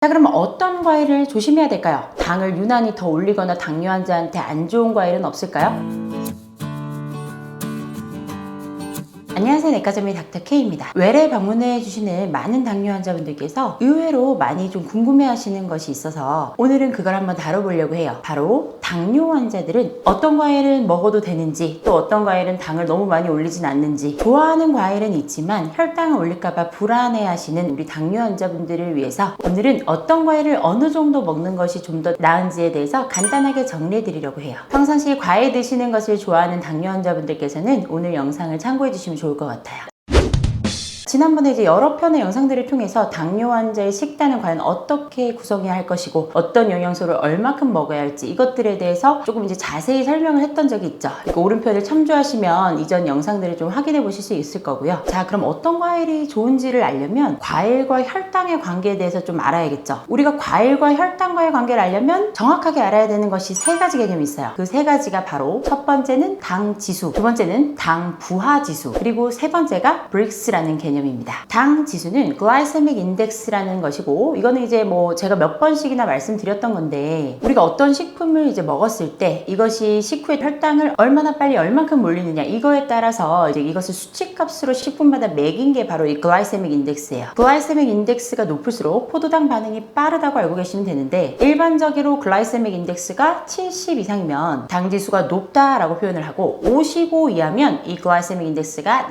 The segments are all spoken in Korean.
자, 그러면 어떤 과일을 조심해야 될까요? 당을 유난히 더 올리거나 당뇨 환자한테 안 좋은 과일은 없을까요? 안녕하세요, 내과점의 닥터 K입니다. 외래 방문해 주시는 많은 당뇨 환자분들께서 의외로 많이 좀 궁금해 하시는 것이 있어서 오늘은 그걸 한번 다뤄보려고 해요. 바로 당뇨 환자들은 어떤 과일은 먹어도 되는지, 또 어떤 과일은 당을 너무 많이 올리진 않는지, 좋아하는 과일은 있지만 혈당을 올릴까봐 불안해 하시는 우리 당뇨 환자분들을 위해서 오늘은 어떤 과일을 어느 정도 먹는 것이 좀 더 나은지에 대해서 간단하게 정리해 드리려고 해요. 평상시에 과일 드시는 것을 좋아하는 당뇨 환자분들께서는 오늘 영상을 참고해 주시면 좋을 것 같아요. 지난번에 이제 여러 편의 영상들을 통해서 당뇨 환자의 식단을 과연 어떻게 구성해야 할 것이고 어떤 영양소를 얼마큼 먹어야 할지 이것들에 대해서 조금 이제 자세히 설명을 했던 적이 있죠. 그러니까 오른편을 참조하시면 이전 영상들을 좀 확인해 보실 수 있을 거고요. 자, 그럼 어떤 과일이 좋은지를 알려면 과일과 혈당의 관계에 대해서 좀 알아야겠죠. 우리가 과일과 혈당과의 관계를 알려면 정확하게 알아야 되는 것이 세 가지 개념이 있어요. 그 세 가지가 바로 첫 번째는 당 지수, 두 번째는 당 부하 지수, 그리고 세 번째가 브릭스라는 개념입니다. 당 지수는 글라이세믹 인덱스라는 것이고, 이거는 이제 뭐 제가 몇 번씩이나 말씀드렸던 건데, 우리가 어떤 식품을 이제 먹었을 때 이것이 식후에 혈당을 얼마나 빨리 얼만큼 올리느냐, 이거에 따라서 이제 이것을 수치값으로 식품마다 매긴 게 바로 이 글라이세믹 인덱스예요. 글라이세믹 인덱스가 높을수록 포도당 반응이 빠르다고 알고 계시면 되는데, 일반적으로 글라이세믹 인덱스가 70 이상이면 당 지수가 높다라고 표현을 하고, 55 이하면 이 글라이세믹 인덱스가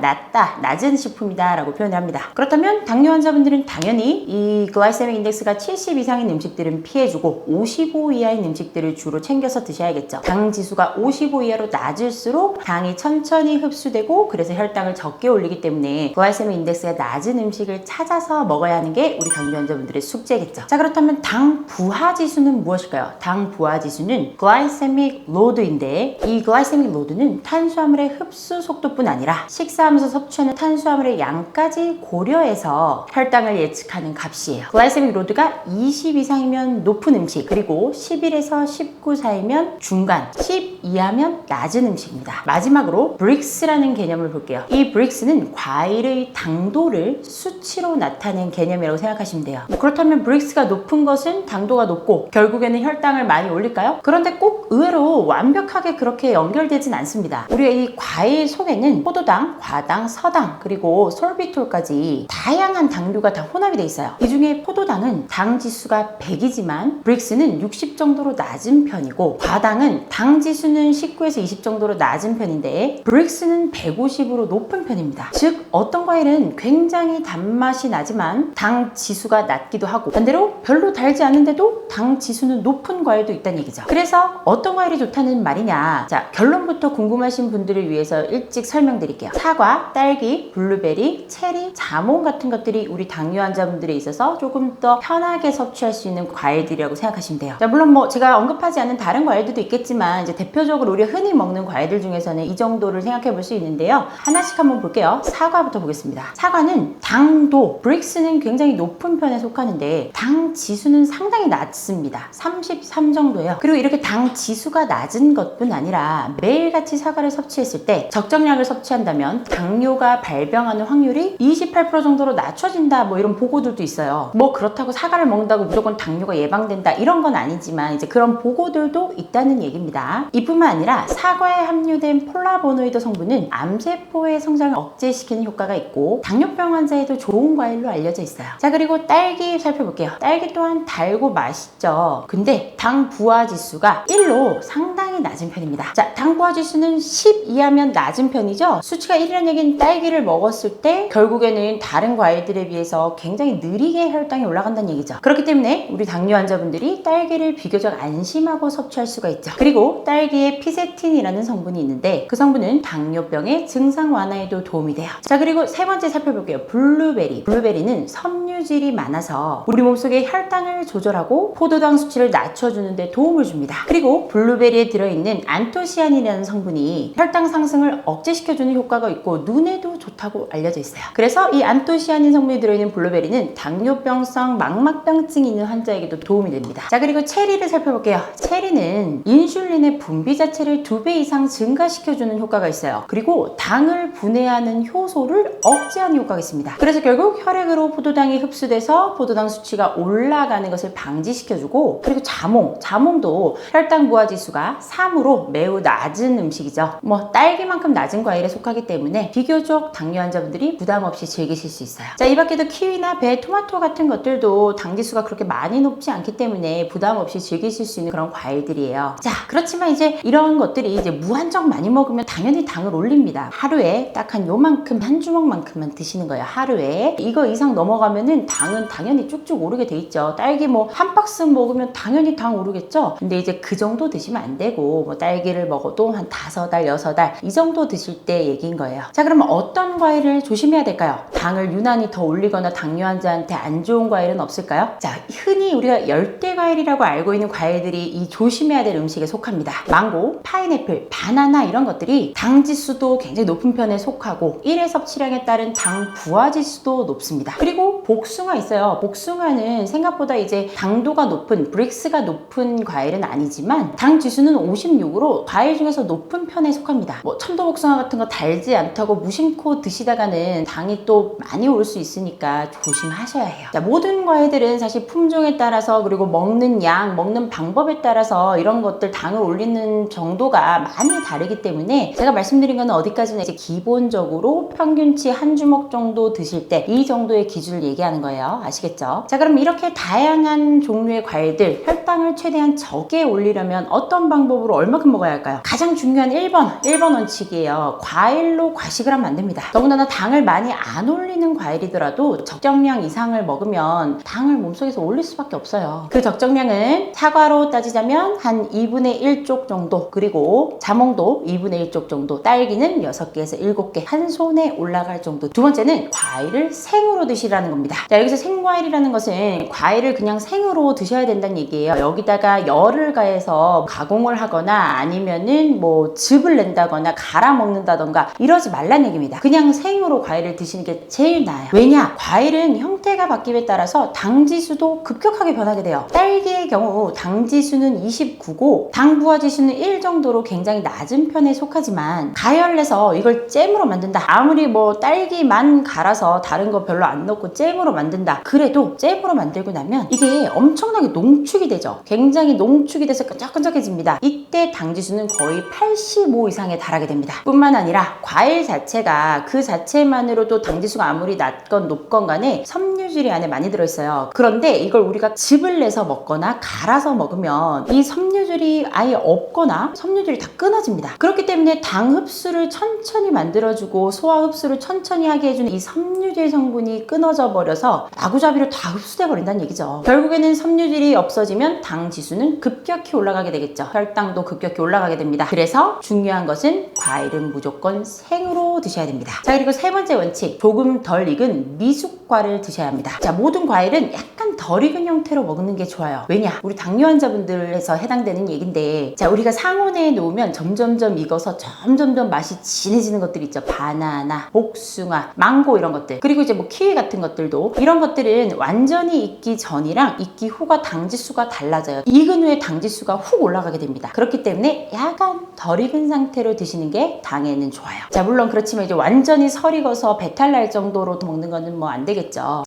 낮은 식품이다 라고 표현을 합니다. 그렇다면 당뇨 환자분들은 당연히 이 글라이세믹 인덱스가 70 이상인 음식들은 피해주고 55 이하인 음식들을 주로 챙겨서 드셔야겠죠. 당 지수가 55 이하로 낮을수록 당이 천천히 흡수되고, 그래서 혈당을 적게 올리기 때문에 글라이세믹 인덱스가 낮은 음식을 찾아서 먹어야 하는 게 우리 당뇨 환자분들의 숙제겠죠. 자, 그렇다면 당 부하 지수는 무엇일까요? 당 부하 지수는 글라이세믹 로드인데, 이 글라이세믹 로드는 탄수화물의 흡수 속도뿐 아니라 식사하면서 섭취하는 탄수화물의 양까지 고려해서 혈당을 예측하는 값이에요. 글라이세믹 로드가 20 이상이면 높은 음식, 그리고 11에서 19 사이면 중간, 10 이하면 낮은 음식입니다. 마지막으로 브릭스라는 개념을 볼게요. 이 브릭스는 과일의 당도를 수치로 나타낸 개념이라고 생각하시면 돼요. 그렇다면 브릭스가 높은 것은 당도가 높고 결국에는 혈당을 많이 올릴까요? 그런데 꼭 의외로 완벽하게 그렇게 연결되진 않습니다. 우리가 이 과일 속에는 포도당, 과당, 서당, 그리고 솔비톨까지 다양한 당류가 다 혼합이 돼 있어요. 이 중에 포도당은 당 지수가 100이지만 브릭스는 60 정도로 낮은 편이고, 과당은 당 지수는 19에서 20 정도로 낮은 편인데 브릭스는 150으로 높은 편입니다. 즉, 어떤 과일은 굉장히 단맛이 나지만 당 지수가 낮기도 하고, 반대로 별로 달지 않은데도 당 지수는 높은 과일도 있다는 얘기죠. 그래서 어떤 과일이 좋다는 말이냐, 자, 결론부터 궁금하신 분들을 위해서 일찍 설명드릴게요. 사과, 딸기, 블루베리, 체리, 자몽 같은 것들이 우리 당뇨 환자분들에 있어서 조금 더 편하게 섭취할 수 있는 과일들이라고 생각하시면 돼요. 자, 물론 뭐 제가 언급하지 않은 다른 과일들도 있겠지만, 이제 대표적으로 우리가 흔히 먹는 과일들 중에서는 이 정도를 생각해 볼 수 있는데요. 하나씩 한번 볼게요. 사과부터 보겠습니다. 사과는 당도, 브릭스는 굉장히 높은 편에 속하는데 당 지수는 상당히 낮습니다. 33 정도예요. 그리고 이렇게 당 지수가 낮은 것뿐 아니라 매일같이 사과를 섭취했을 때, 적정량을 섭취한다면 당뇨가 발병하는 확률이 28% 정도로 낮춰진다, 뭐 이런 보고들도 있어요. 뭐 그렇다고 사과를 먹는다고 무조건 당뇨가 예방된다, 이런 건 아니지만 이제 그런 보고들도 있다는 얘기입니다. 이뿐만 아니라 사과에 함유된 폴라보노이드 성분은 암세포의 성장을 억제시키는 효과가 있고 당뇨병 환자에도 좋은 과일로 알려져 있어요. 자, 그리고 딸기 살펴볼게요. 딸기 또한 달고 맛있죠. 근데 당 부하 지수가 1로 상당히 낮은 편입니다. 자, 당 부하 지수는 10 이하면 낮은 편이죠. 수치가 1이라는 얘기는 딸기를 먹었을 때 결국에는 다른 과일들에 비해서 굉장히 느리게 혈당이 올라간다는 얘기죠. 그렇기 때문에 우리 당뇨 환자분들이 딸기를 비교적 안심하고 섭취할 수가 있죠. 그리고 딸기에 피세틴이라는 성분이 있는데 그 성분은 당뇨병의 증상 완화에도 도움이 돼요. 자, 그리고 세 번째 살펴볼게요. 블루베리. 블루베리는 섬유질이 많아서 우리 몸속의 혈당을 조절하고 포도당 수치를 낮춰주는 데 도움을 줍니다. 그리고 블루베리에 들어있는 안토시아닌이라는 성분이 혈당 상승을 억제시켜주는 효과가 있고 눈에도 좋다고 알려져 있어요. 그래서 이 안토시아닌 성분이 들어있는 블루베리는 당뇨병성 망막병증이 있는 환자에게도 도움이 됩니다. 자, 그리고 체리를 살펴볼게요. 체리는 인슐린의 분비 자체를 2배 이상 증가시켜주는 효과가 있어요. 그리고 당을 분해하는 효소를 억제하는 효과가 있습니다. 그래서 결국 혈액으로 포도당이 흡수돼서 포도당 수치가 올라가는 것을 방지시켜주고, 그리고 자몽도 혈당 부하 지수가 3으로 매우 낮은 음식이죠. 뭐 딸기만큼 낮은 과일에 속하기 때문에 비교적 당뇨 환자분들이 부담 없이 즐기실 수 있어요. 자, 이 밖에도 키위나 배, 토마토 같은 것들도 당 지수가 그렇게 많이 높지 않기 때문에 부담 없이 즐기실 수 있는 그런 과일들이에요. 자, 그렇지만 이제 이런 것들이 이제 무한정 많이 먹으면 당연히 당을 올립니다. 하루에 딱 한 요만큼, 한 주먹만큼만 드시는 거예요. 하루에. 이거 이상 넘어가면은 당은 당연히 쭉쭉 오르게 돼 있죠. 딸기 뭐 한 박스 먹으면 당연히 당 오르겠죠. 근데 이제 그 정도 드시면 안 되고, 뭐 딸기를 먹어도 한 5알, 6알 이 정도 드실 때 얘기인 거예요. 자, 그러면 어떤 과일을 조심해야 될까요? 당을 유난히 더 올리거나 당뇨 환자한테 안 좋은 과일은 없을까요? 자, 흔히 우리가 열대 과일이라고 알고 있는 과일들이 이 조심해야 될 음식에 속합니다. 망고, 파인애플, 바나나 이런 것들이 당 지수도 굉장히 높은 편에 속하고 1회 섭취량에 따른 당 부하 지수도 높습니다. 그리고 복숭아 있어요. 복숭아는 생각보다 이제 당도가 높은, 브릭스가 높은 과일은 아니지만 당 지수는 56으로 과일 중에서 높은 편에 속합니다. 뭐 첨도복숭아 같은 거 달지 않다고 무심코 드시다가는 당이 또 많이 오를 수 있으니까 조심하셔야 해요. 자, 모든 과일들은 사실 품종에 따라서, 그리고 먹는 양, 먹는 방법에 따라서 이런 것들 당을 올리는 정도가 많이 다르기 때문에 제가 말씀드린 거는 어디까지나 이제 기본적으로 평균치 한 주먹 정도 드실 때 이 정도의 기준을 얘기하는 거예요. 아시겠죠? 자, 그럼 이렇게 다양한 종류의 과일들, 혈당을 최대한 적게 올리려면 어떤 방법으로 얼마큼 먹어야 할까요? 가장 중요한 1번 원칙이에요. 과일로 과식을 하면 안 됩니다. 더군다나 당을 많이 안 올리는 과일이더라도 적정량 이상을 먹으면 당을 몸속에서 올릴 수밖에 없어요. 그 적정량은 사과로 따지자면 한 2분의 1쪽 정도, 그리고 자몽도 2분의 1쪽 정도, 딸기는 6개에서 7개 한 손에 올라갈 정도. 두 번째는 과일을 생으로 드시라는 겁니다. 자, 여기서 생과일이라는 것은 과일을 그냥 생으로 드셔야 된다는 얘기예요. 여기다가 열을 가해서 가공을 하거나 아니면은 뭐 즙을 낸다거나 갈아 먹는다던가 이러지 말란 얘기입니다. 그냥 생으로 과일을 드시는 게 제일 나아요. 왜냐? 과일은 형태가 바뀜에 따라서 당 지수도 급격하게 변하게 돼요. 딸기의 경우 당 지수는 29고 당 부하 지수는 1 정도로 굉장히 낮은 편에 속하지만, 가열내서 이걸 잼으로 만든다. 아무리 뭐 딸기만 갈아서 다른 거 별로 안 넣고 잼으로 만든다. 그래도 잼으로 만들고 나면 이게 엄청나게 농축이 되죠. 굉장히 농축이 돼서 끈적끈적해집니다. 이때 당 지수는 거의 85 이상에 달하게 됩니다. 뿐만 아니라 과일 자체가 그 자체만으로도 당 지수가 아무리 낮건 높건 간에 섬유질이 안에 많이 들어있어요. 그런데 이걸 우리가 즙을 내서 먹거나 갈아서 먹으면 이 섬유질이 아예 없거나 섬유질이 다 끊어집니다. 그렇기 때문에 당 흡수를 천천히 만들어주고 소화 흡수를 천천히 하게 해주는 이 섬유질 성분이 끊어져 버려서 마구잡이로 다 흡수돼 버린다는 얘기죠. 결국에는 섬유질이 없어지면 당 지수는 급격히 올라가게 되겠죠. 혈당도 급격히 올라가게 됩니다. 그래서 중요한 것은 과일은 무조건 생으로 드셔야 됩니다. 자, 그리고 세 번째 원칙, 조금 덜 익은 미숫과를 드셔야 합니다. 자, 모든 과일은 약간 덜 익은 형태로 먹는 게 좋아요. 왜냐? 우리 당뇨 환자분들에서 해당되는 얘긴데, 자, 우리가 상온에 놓으면 점점점 익어서 점점점 맛이 진해지는 것들 있죠. 바나나, 복숭아, 망고 이런 것들, 그리고 이제 뭐 키위 같은 것들도, 이런 것들은 완전히 익기 전이랑 익기 후가 당지수가 달라져요. 익은 후에 당지수가 훅 올라가게 됩니다. 그렇기 때문에 약간 덜 익은 상태로 드시는 게 당에는 좋아요. 자, 물론 그렇지만 이제 완전히 설 익어서 배탈 날 정도로 먹는 거는 뭐 안 되겠죠.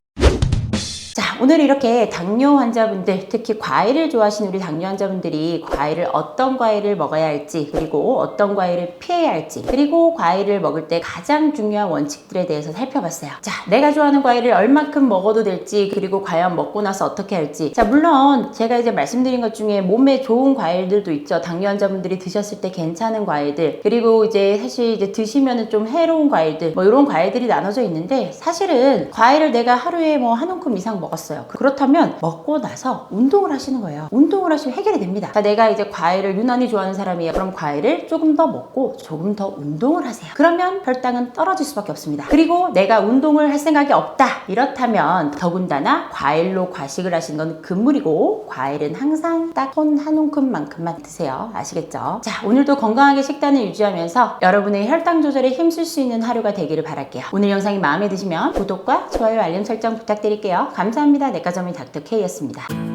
자, 오늘 이렇게 당뇨 환자분들, 특히 과일을 좋아하시는 우리 당뇨 환자분들이 과일을 어떤 과일을 먹어야 할지, 그리고 어떤 과일을 피해야 할지, 그리고 과일을 먹을 때 가장 중요한 원칙들에 대해서 살펴봤어요. 자, 내가 좋아하는 과일을 얼마큼 먹어도 될지, 그리고 과연 먹고 나서 어떻게 할지. 자, 물론 제가 이제 말씀드린 것 중에 몸에 좋은 과일들도 있죠. 당뇨 환자분들이 드셨을 때 괜찮은 과일들, 그리고 이제 사실 이제 드시면은 좀 해로운 과일들, 뭐 이런 과일들이 나눠져 있는데, 사실은 과일을 내가 하루에 뭐 한 움큼 이상 먹었어요. 없어요. 그렇다면 먹고 나서 운동을 하시는 거예요. 운동을 하시면 해결이 됩니다. 자, 내가 이제 과일을 유난히 좋아하는 사람이에요. 그럼 과일을 조금 더 먹고 조금 더 운동을 하세요. 그러면 혈당은 떨어질 수밖에 없습니다. 그리고 내가 운동을 할 생각이 없다, 이렇다면 더군다나 과일로 과식을 하시는 건 금물이고, 과일은 항상 딱 손 한 움큼만큼만 드세요. 아시겠죠? 자, 오늘도 건강하게 식단을 유지하면서 여러분의 혈당 조절에 힘쓸 수 있는 하루가 되기를 바랄게요. 오늘 영상이 마음에 드시면 구독과 좋아요, 알림 설정 부탁드릴게요. 감사합니다. 내과전문의 닥터 K였습니다.